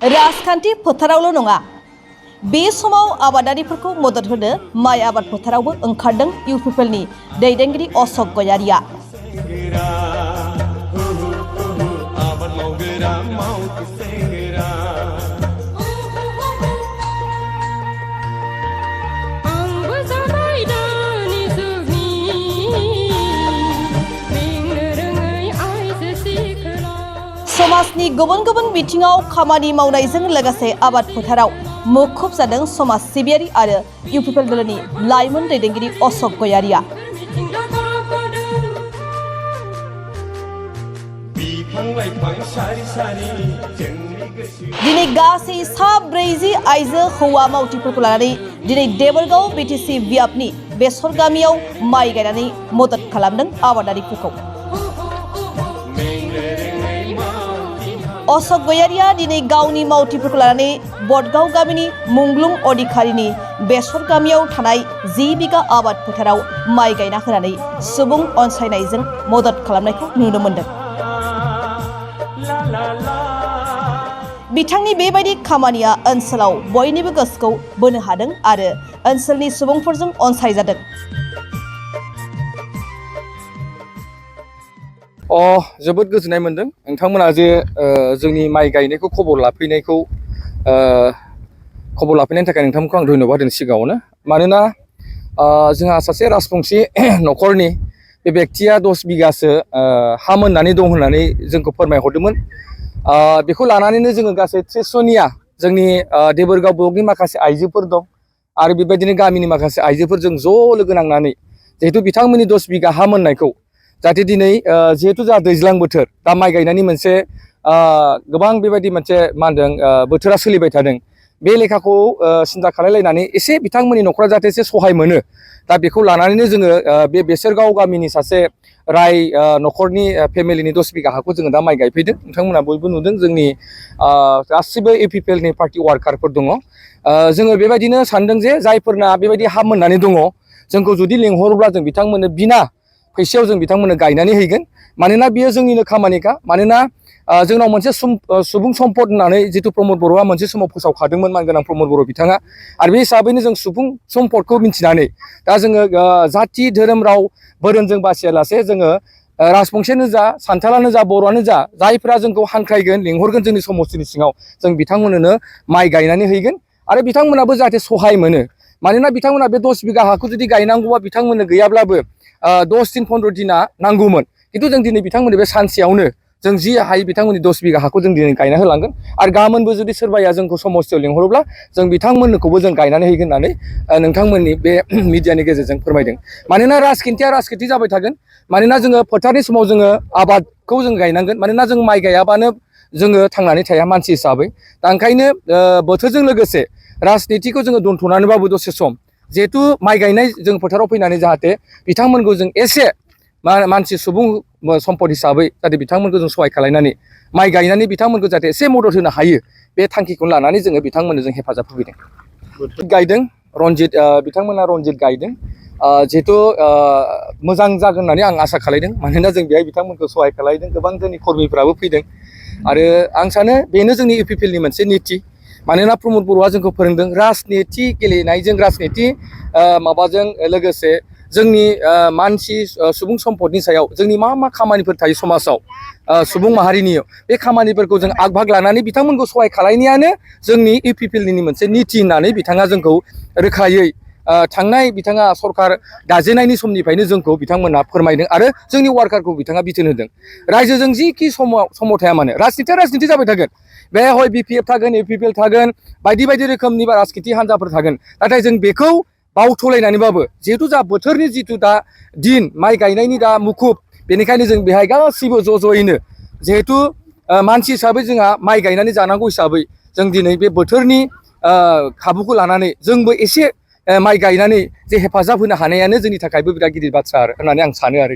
राजखान्थि फोथारावल' नङा, बे समाव आबादारिफोरखौ मदद होनो माइ आबाद फोथारावबो ओंखारदों इउपिपिएलनि दैदेनगिरि अशोक गयारिया। समाजनि गुबुन गुबुन बिथिङाव खामानि मावनायजों लोगोसे आबाद फोथाराव मुखुब जादों समाज सिबियारि आरो इउपिपिएल दलनि लाइमोन दैदेनगिरि अशोक गयारिया। दिनै गासै 40 आइजो हौवा मावथिफोरखौ लानानै दिनै देबरगाव बिटिसि बियाबनि बेसर गामियाव माइ गायनानै मदद खालामदों आबादारिफोरखौ। अशोक गयारिया दिनै गावनि मावथिफोरखौ लानानै बडगाव गामिनि मुंग्लुं अधिकारिनि बेसर गामियाव थानाय 10 बिगा आबाद फोथाराव माइ गायना होनानै सुबुं अनसायनायजों मदद खालामनायखौ नुनो मोन्दों। बिथांनि बेबायदि खामानिया ओनसोलाव बयनिबो गोसोखौ बोनो हादों आरो ओनसोलनि सुबुंफोरजों अनसायजादों। जोबोद गोजोननाय मोनदों नोंथांमोना जे जोंनि माइ गायनायखौ खबर लाफैनायनि थाखाय नोंथांमोनखौ आं धन्यबाद होदों सिगाङावनो। मानोना जोंहा सासे राजबंसि न'खरनि बे व्यक्तिया 10 बिगासो हा मोननानै दं होननानै जोंखौ फोरमायहरदोंमोन। बेखौ लानानैनो जोङो गासै 30 जनिया जोंनि देबरगाव ब्लकनि माखासे आइजोफोर दं आरो बेबायदिनो गामिनि माखासे आइजोफोरजों ज' लोगो नांनानै जिहेतु बिथांमोननि 10 बिगा हा मोननायखौ जाहाथे दिनै जिहेतु जा दैज्लां बोथोर दा माइ गायनायनि मोनसे गोबां बेबायदि मोनसे मा होनदों बोथोरा सोलिबाय थादों, बे लेखाखौ सिन्था खालामलायनानै एसे बिथांमोननि न'खरा जाहाथे एसे सहाय मोनो, दा बेखौ लानानैनो जोङो बे बेसरगाव गामिनि सासे राय न'खरनि फेमिलिनि 10 बिगा हाखौ जोङो दा माइ गायफैदों। नोंथांमोना बयबो नुदों, जोंनि गासिबो इउपिपिएलनि पार्टि वार्कारफोर दङ। जोङो बेबायदिनो सानदों जे जायफोरना बेबायदि हा मोननानै दङ, जोंखौ जुदि लिंहरोब्ला जों बिथांमोननो बिना फैसायाव जों बिथांमोननो गायनानै हैगोन। मानोना बियो जोंनिनो खामानिखा। मानोना जोंनाव मोनसे सुबुं सम्पद होननानै जितु प्रमद बर'आ मोनसे समाव फोसावखादोंमोन, मानगोनां प्रमद बर' बिथाङा। आरो बे हिसाबैनो जों सुबुं सम्पदखौ मिथिनानै दा जोङो जाथि धोरोम राव बोरोनजों बासियालासे जोङो राजबंसियानो जा, सान्थालानो जा, बर'आनो जा, जायफोरा जोंखौ हांख्रायगोन, लिंहरगोन जोंनि समस्तिनि सिङाव, जों बिथांमोननो माइ गायनानै हैगोन आरो बिथांमोनाबो जाहाथे सहाय मोनो। मानोना बिथांमोना बे 10 बिगा हाखौ जुदि गायनांगौबा बिथांमोननो गैयाब्लाबो 10 दिन 15 दिना नांगौमोन। खिन्थु जों दिनै बिथांमोननि बे सानसेयावनो जों जि हायो बिथांमोननि 10 बिगा हाखौ जों दिनै गायना होलांगोन। आरो गाबोनबो जुदि सोरबाया जोंखौ समस्तियाव लिंहरोब्ला जों बिथांमोननोखौबो जों गायनानै हैगोन होननानै नोंथांमोननि बे मिडियानि गेजेरजों फोरमायदों। मानोना राजखान्थिया जाबाय थागोन। मानोना जोङो फोथारनि समाव जोङो आबादखौ जों गायनांगोन। मानोना जों माइ गायाबानो जोङो थांनानै थाया मानसि हिसाबै। दा ओंखायनो बोथोरजों लोगोसे राजनितिखौ जोङो दोनथ'नानैबाबो दसे सम जिहेतु माइ गायनाय जों फोथाराव फैनानै जाहाथे बिथांमोनखौ जों एसे मानसि सुबुं सम्पद हिसाबै जाहाथे बिथांमोनखौ जों सहाय खालामनानै माइ गायनानै बिथांमोनखौ जाहाथे एसे मदद होनो हायो, बे थांखिखौ लानानै जोङो बिथांमोननो जों हेफाजाब होफैदों। गायदों रनजित, बिथांमोना रनजित गायदों। जिहेतु मोजां जागोन होननानै आं आसा खालामदों। मानोना जों बेहाय बिथांमोनखौ सहाय खालामदों, गोबां जोंनि कर्मिफ्राबो फैदों। आरो आं सानो बेनो जोंनि इउपिपिएलनि मोनसे निति। मानोना प्रमद बर'आ जोंखौ फोरोंदों, राजनिति गेलेनायजों, राजनिति माबाजों लोगोसे जोंनि मानसि सुबुं सम्पदनि सायाव जोंनि मा खामानिफोर थायो समाजाव सुबुं माहारिनि, बे खामानिफोरखौ जों आग भाग लानानै बिथांमोनखौ सहाय खालामनायानो जोंनि इउपिपिएलनि मोनसे निति होननानै बिथाङा जोंखौ रोखायै थांनाय बिथाङा सरकार दाजेनायनि समनिफ्रायनो जोंखौ बिथांमोना फोरमायदों आरो जोंनि वार्कारखौ बिथाङा बिथोन होदों। रायजोजों जिखि समाव थाया मानो राजनितिया राजनिति जाबाय थागोन। बे हय बिपिएफ थागोन, इउपिपिएल थागोन, बायदि बायदि रोखोमनि राजनिति हान्जाफोर थागोन। नाथाय जों बेखौ बावथ'लायनानैबाबो जिहेतु जा बोथोरनि जिथु दा दिन, माइ गायनायनि दा मुखुब, बेनिखायनो जों बेहाय गासिबो ज'यैनो जिहेतु मानसि हिसाबै जोंहा माइ गायनानै जानांगौ हिसाबै जों दिनै बे बोथोरनि खाबुखौ लानानै जोंबो एसे माइ गायनानै जे हेफाजाब होनो हानायानो जोंनि थाखायबो बिराद गिदिर बाथ्रा होननानै आं सानो आरो।